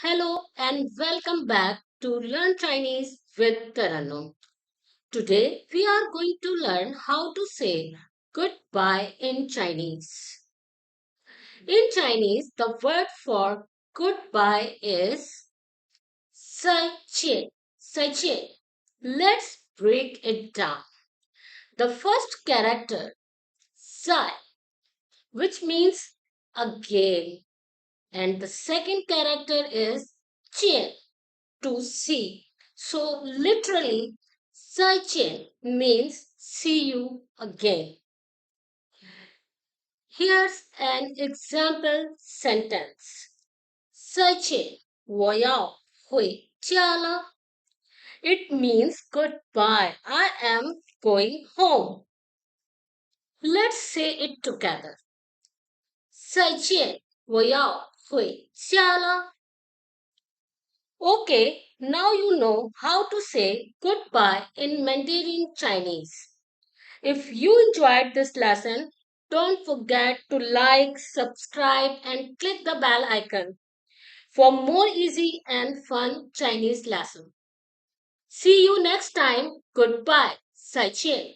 Hello and welcome back to Learn Chinese with Taranum. Today we are going to learn how to say goodbye in Chinese. In Chinese, the word for goodbye is 再见. Let's break it down. The first character, 再, which means again, and the second character is 见, to see. So literally, 再见 means see you again. Here's an example sentence. 再见，我要回家了. It means goodbye. I am going home. Let's say it together. 再见，我要回家了. Okay, now you know how to say goodbye in Mandarin Chinese. If you enjoyed this lesson, don't forget to like, subscribe, and click the bell icon for more easy and fun Chinese lessons. See you next time. Goodbye. 再见.